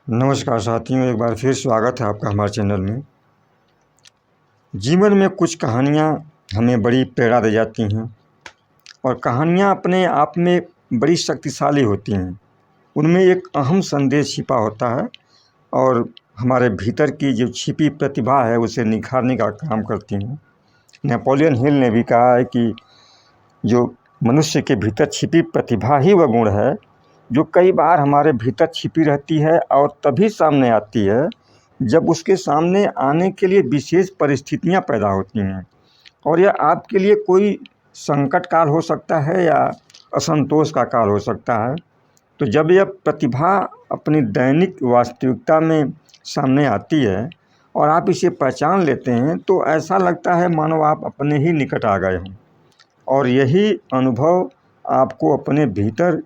नमस्कार साथियों, एक बार फिर स्वागत है आपका हमारे चैनल में। जीवन में कुछ कहानियाँ हमें बड़ी प्रेरणा दे जाती हैं और कहानियाँ अपने आप में बड़ी शक्तिशाली होती हैं। उनमें एक अहम संदेश छिपा होता है और हमारे भीतर की जो छिपी प्रतिभा है उसे निखारने का काम करती हैं। नेपोलियन हिल ने भी कहा है कि जो मनुष्य के भीतर छिपी प्रतिभा ही वह गुण है जो कई बार हमारे भीतर छिपी रहती है और तभी सामने आती है जब उसके सामने आने के लिए विशेष परिस्थितियां पैदा होती हैं। और यह आपके लिए कोई संकट काल हो सकता है या असंतोष का काल हो सकता है। तो जब यह प्रतिभा अपनी दैनिक वास्तविकता में सामने आती है और आप इसे पहचान लेते हैं तो ऐसा लगता है मानो आप अपने ही निकट आ गए हों और यही अनुभव आपको अपने भीतर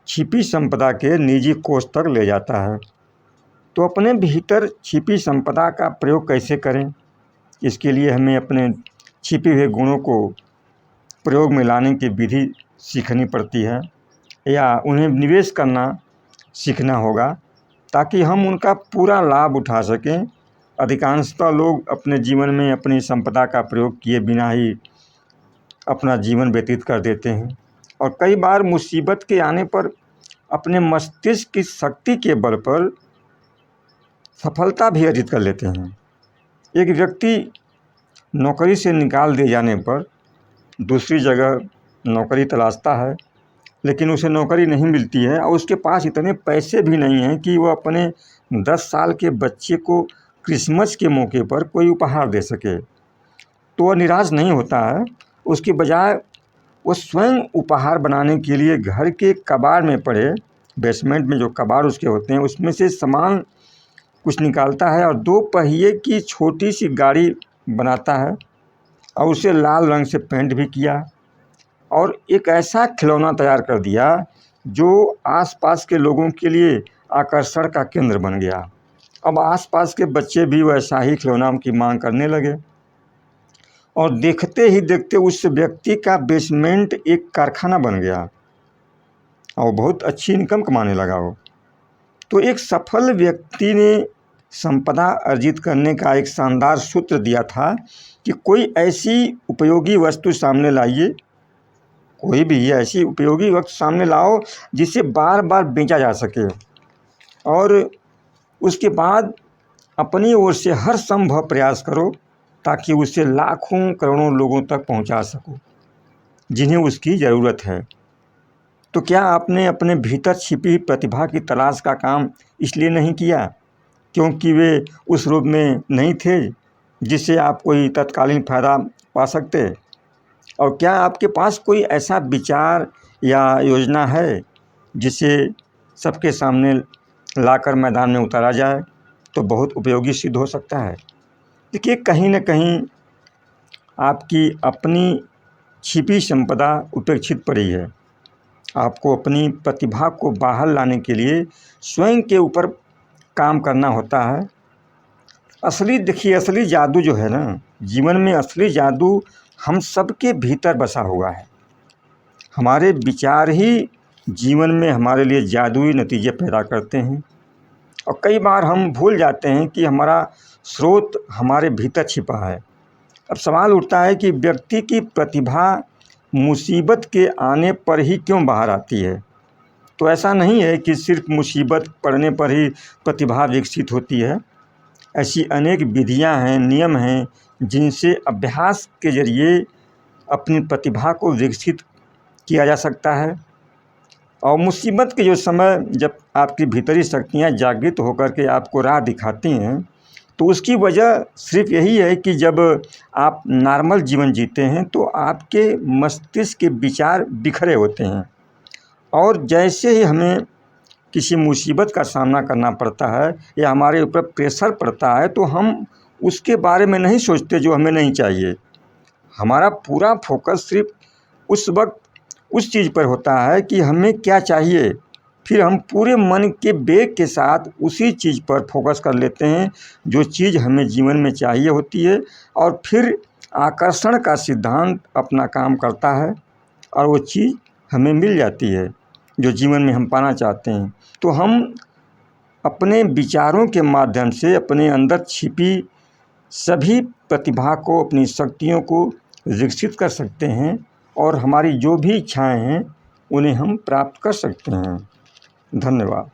छिपी संपदा के निजी कोष तक ले जाता है। तो अपने भीतर छिपी संपदा का प्रयोग कैसे करें, इसके लिए हमें अपने छिपे हुए गुणों को प्रयोग में लाने की विधि सीखनी पड़ती है या उन्हें निवेश करना सीखना होगा ताकि हम उनका पूरा लाभ उठा सकें। अधिकांशतः लोग अपने जीवन में अपनी संपदा का प्रयोग किए बिना ही अपना जीवन व्यतीत कर देते हैं और कई बार मुसीबत के आने पर अपने मस्तिष्क की शक्ति के बल पर सफलता भी अर्जित कर लेते हैं। एक व्यक्ति नौकरी से निकाल दिए जाने पर दूसरी जगह नौकरी तलाशता है, लेकिन उसे नौकरी नहीं मिलती है और उसके पास इतने पैसे भी नहीं हैं कि वह अपने 10 साल के बच्चे को क्रिसमस के मौके पर कोई उपहार दे सके। तो वह निराश नहीं होता है, उसकी बजाय वो स्वयं उपहार बनाने के लिए घर के कबाड़ में पड़े बेसमेंट में जो कबाड़ उसके होते हैं उसमें से सामान कुछ निकालता है और 2 पहिए की छोटी सी गाड़ी बनाता है और उसे लाल रंग से पेंट भी किया और एक ऐसा खिलौना तैयार कर दिया जो आसपास के लोगों के लिए आकर्षण का केंद्र बन गया। अब आसपास के बच्चे भी वैसा ही खिलौना की मांग करने लगे और देखते ही देखते उस व्यक्ति का बेसमेंट एक कारखाना बन गया और बहुत अच्छी इनकम कमाने लगा वो। तो एक सफल व्यक्ति ने संपदा अर्जित करने का एक शानदार सूत्र दिया था कि कोई ऐसी उपयोगी वस्तु सामने लाइए, कोई भी ऐसी उपयोगी वस्तु सामने लाओ जिसे बार बार बेचा जा सके और उसके बाद अपनी ओर से हर संभव प्रयास करो ताकि उसे लाखों करोड़ों लोगों तक पहुंचा सको जिन्हें उसकी ज़रूरत है। तो क्या आपने अपने भीतर छिपी प्रतिभा की तलाश का काम इसलिए नहीं किया क्योंकि वे उस रूप में नहीं थे जिससे आप कोई तत्कालीन फ़ायदा पा सकते? और क्या आपके पास कोई ऐसा विचार या योजना है जिसे सबके सामने लाकर मैदान में उतारा जाए तो बहुत उपयोगी सिद्ध हो सकता है? देखिए, कहीं न कहीं आपकी अपनी छिपी संपदा उपेक्षित पड़ी है। आपको अपनी प्रतिभा को बाहर लाने के लिए स्वयं के ऊपर काम करना होता है। असली जादू जो है ना, जीवन में असली जादू हम सबके भीतर बसा हुआ है। हमारे विचार ही जीवन में हमारे लिए जादुई नतीजे पैदा करते हैं और कई बार हम भूल जाते हैं कि हमारा स्रोत हमारे भीतर छिपा है। अब सवाल उठता है कि व्यक्ति की प्रतिभा मुसीबत के आने पर ही क्यों बाहर आती है? तो ऐसा नहीं है कि सिर्फ मुसीबत पड़ने पर ही प्रतिभा विकसित होती है। ऐसी अनेक विधियां हैं, नियम हैं जिनसे अभ्यास के ज़रिए अपनी प्रतिभा को विकसित किया जा सकता है। और मुसीबत के जो समय जब आपकी भीतरी शक्तियां जागृत होकर के आपको राह दिखाती हैं तो उसकी वजह सिर्फ यही है कि जब आप नॉर्मल जीवन जीते हैं तो आपके मस्तिष्क के विचार बिखरे होते हैं और जैसे ही हमें किसी मुसीबत का सामना करना पड़ता है या हमारे ऊपर प्रेशर पड़ता है तो हम उसके बारे में नहीं सोचते जो हमें नहीं चाहिए। हमारा पूरा फोकस सिर्फ उस वक्त उस चीज़ पर होता है कि हमें क्या चाहिए, फिर हम पूरे मन के वेग के साथ उसी चीज़ पर फोकस कर लेते हैं जो चीज़ हमें जीवन में चाहिए होती है और फिर आकर्षण का सिद्धांत अपना काम करता है और वो चीज़ हमें मिल जाती है जो जीवन में हम पाना चाहते हैं। तो हम अपने विचारों के माध्यम से अपने अंदर छिपी सभी प्रतिभा को, अपनी शक्तियों को विकसित कर सकते हैं और हमारी जो भी इच्छाएं हैं उन्हें हम प्राप्त कर सकते हैं। धन्यवाद।